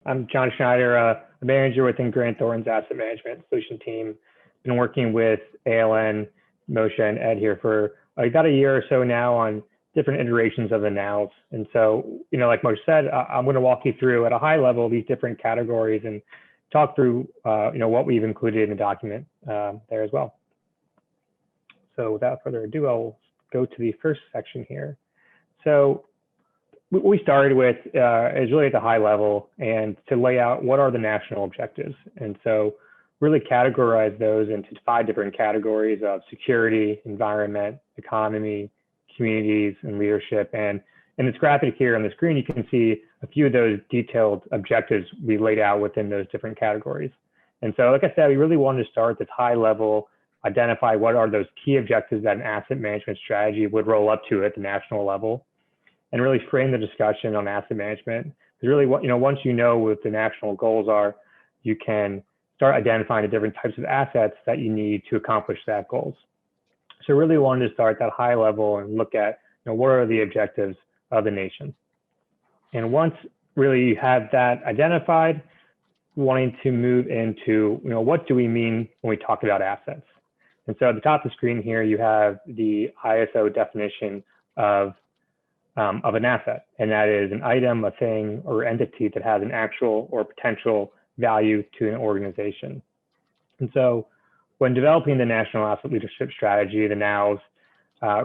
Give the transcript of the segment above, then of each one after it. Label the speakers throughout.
Speaker 1: I'm Jon Schneider, a manager within Thornton's Asset Management Solution Team. Been working with ALN, Moshe, and Ed here for about a year or so now on different iterations of the nows. And so, like Moshe said, I'm going to walk you through at a high level these different categories and talk through, what we've included in the document there as well. So without further ado, I'll go to the first section here. So what we started with is really at the high level and to lay out what are the national objectives. And so really categorize those into 5 different categories of security, environment, economy, communities, and leadership. And in this graphic here on the screen, you can see a few of those detailed objectives we laid out within those different categories. And so, like I said, we really wanted to start at this high level, identify what are those key objectives that an asset management strategy would roll up to at the national level, and really frame the discussion on asset management. Because really, once you know what the national goals are, you can start identifying the different types of assets that you need to accomplish that goals. So really wanted to start at that high level and look at, what are the objectives of the nation. And once really you have that identified, wanting to move into, what do we mean when we talk about assets? And so at the top of the screen here, you have the ISO definition of an asset, and that is an item, a thing, or entity that has an actual or potential value to an organization. And so when developing the National Asset Leadership Strategy, the NOWS,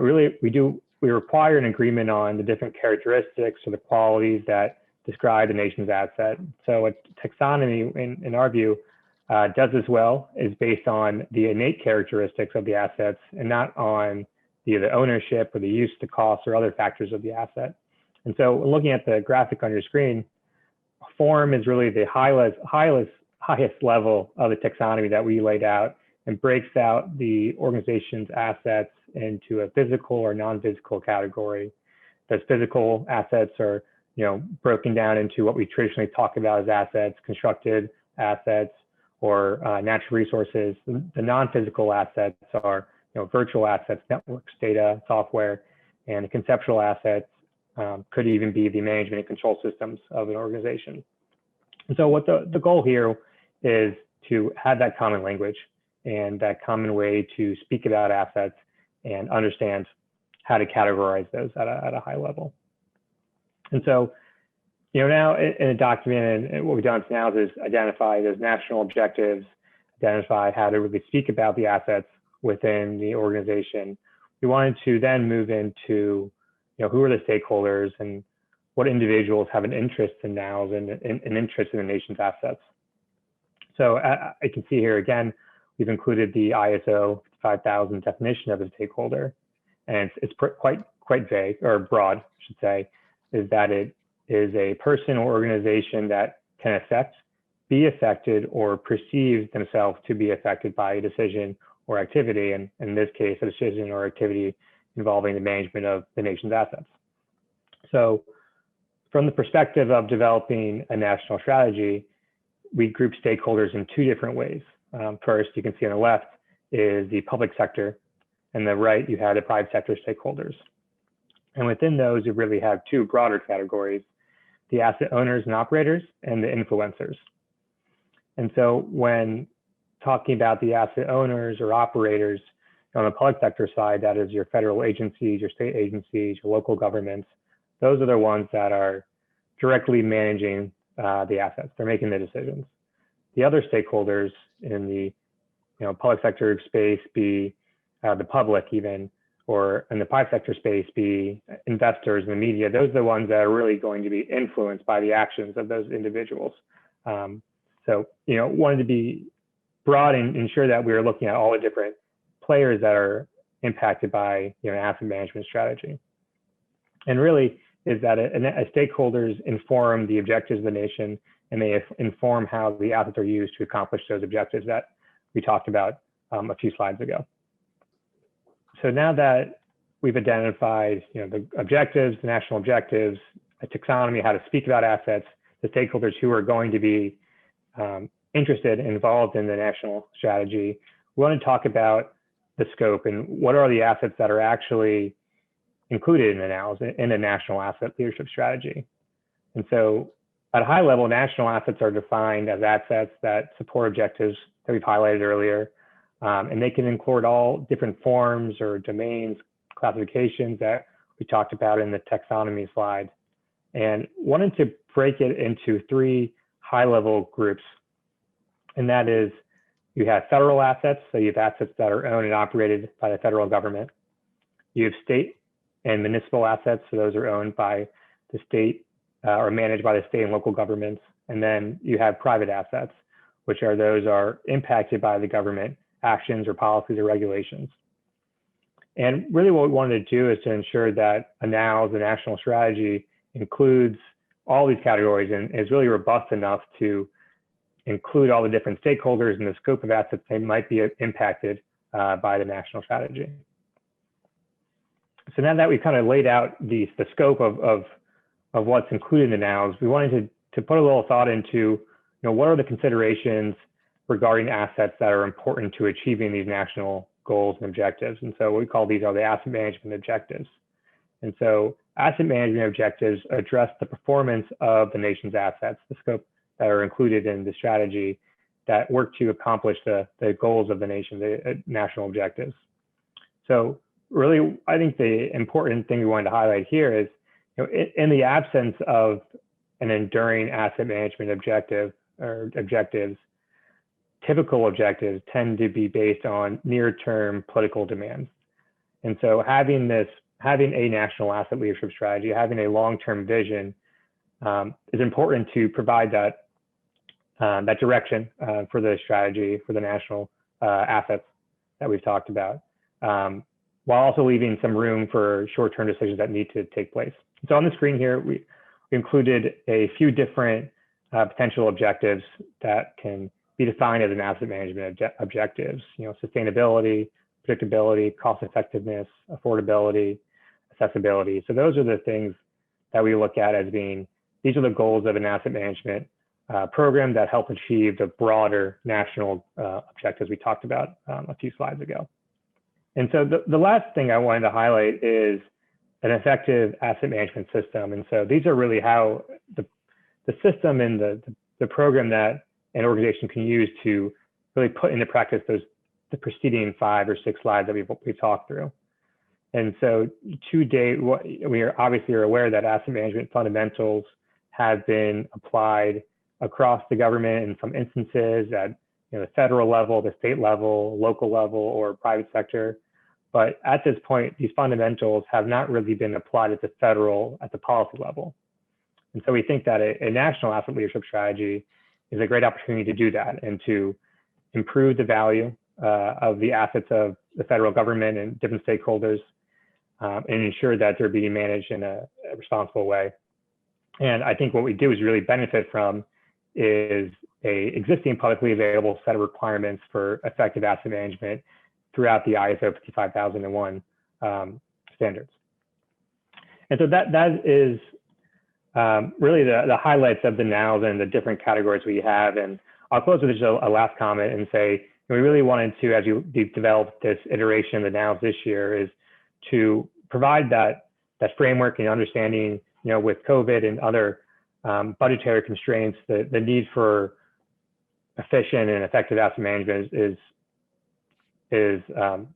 Speaker 1: really we require an agreement on the different characteristics or the qualities that describe the nation's asset. So a taxonomy, in our view, does as well, is based on the innate characteristics of the assets and not on the ownership or the use, the cost, or other factors of the asset. And so looking at the graphic on your screen, form is really the highest level of the taxonomy that we laid out and breaks out the organization's assets into a physical or non-physical category. Those physical assets are, broken down into what we traditionally talk about as assets, constructed assets, or natural resources. The non-physical assets are virtual assets, networks, data, software, and the conceptual assets could even be the management and control systems of an organization. And so what the goal here is to have that common language and that common way to speak about assets and understand how to categorize those at a high level. And so, now in a document, and what we've done now is identify those national objectives, identify how to really speak about the assets within the organization. We wanted to then move into, who are the stakeholders and what individuals have an interest in NOWS and an interest in the nation's assets. So I can see here again, we've included the ISO 5000 definition of a stakeholder, and it's quite vague, or broad, I should say, is that it is a person or organization that can affect, be affected, or perceive themselves to be affected by a decision or activity, and in this case, a decision or activity involving the management of the nation's assets. So from the perspective of developing a national strategy, we group stakeholders in 2 different ways. First, you can see on the left is the public sector, and the right, you have the private sector stakeholders. And within those, you really have 2 broader categories, the asset owners and operators and the influencers. And so when talking about the asset owners or operators on the public sector side, that is your federal agencies, your state agencies, your local governments, those are the ones that are directly managing the assets. They're making the decisions. The other stakeholders in the public sector space be the public even, or in the private sector space be investors and the media. Those are the ones that are really going to be influenced by the actions of those individuals. So, wanted to be broad and ensure that we were looking at all the different players that are impacted by asset management strategy. And really is that stakeholders inform the objectives of the nation, and they inform how the assets are used to accomplish those objectives that we talked about a few slides ago. So now that we've identified the objectives, the national objectives, a taxonomy, how to speak about assets, the stakeholders who are going to be interested, involved in the national strategy, we want to talk about the scope and what are the assets that are actually included in the NOWS, in a national asset leadership strategy. And so at a high level, national assets are defined as assets that support objectives that we've highlighted earlier. And they can include all different forms or domains, classifications that we talked about in the taxonomy slide. And wanted to break it into 3 high-level groups. And that is, you have federal assets, so you have assets that are owned and operated by the federal government. You have state and municipal assets, so those are owned by the state or managed by the state and local governments. And then you have private assets, which are those are impacted by the government actions or policies or regulations. And really what we wanted to do is to ensure that a NOW, the national strategy, includes all these categories and is really robust enough to include all the different stakeholders in the scope of assets that might be impacted by the national strategy. So now that we've kind of laid out the scope of what's included in the NOWs, we wanted to put a little thought into, what are the considerations regarding assets that are important to achieving these national goals and objectives. And so what we call these are the asset management objectives. And so asset management objectives address the performance of the nation's assets, the scope that are included in the strategy that work to accomplish the goals of the nation, the national objectives. So really, I think the important thing we wanted to highlight here is, in the absence of an enduring asset management objective or objectives, typical objectives tend to be based on near-term political demands. And so having a national asset leadership strategy, having a long-term vision is important to provide that direction for the strategy for the national assets that we've talked about, while also leaving some room for short-term decisions that need to take place. So on the screen here, we included a few different potential objectives that can be defined as an asset management objectives, sustainability, predictability, cost effectiveness, affordability, accessibility. So those are the things that we look at as being, these are the goals of an asset management program that help achieve the broader national objectives we talked about a few slides ago. And so the last thing I wanted to highlight is an effective asset management system. And so these are really how the system and the program that an organization can use to really put into practice the preceding 5 or 6 slides that we've talked through. And so to date, we are obviously aware that asset management fundamentals have been applied across the government in some instances at the federal level, the state level, local level, or private sector. But at this point, these fundamentals have not really been applied at the policy level. And so we think that a national asset leadership strategy is a great opportunity to do that and to improve the value of the assets of the federal government and different stakeholders and ensure that they're being managed in a responsible way. And I think what we do is really benefit from is a existing publicly available set of requirements for effective asset management throughout the ISO 55001 standards. And so that is really the highlights of the NOWs and the different categories we have. And I'll close with just a last comment and say, we really wanted to, as we've developed this iteration of the NOWs this year, is to provide that framework and understanding, with COVID and other budgetary constraints, the need for efficient and effective asset management is a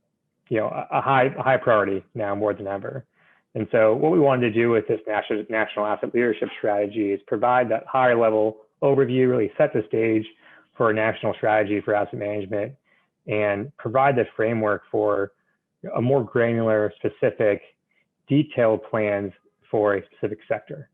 Speaker 1: high priority now more than ever. And so what we wanted to do with this national asset leadership strategy is provide that higher level overview, really set the stage for a national strategy for asset management and provide the framework for a more granular, specific, detailed plans for a specific sector.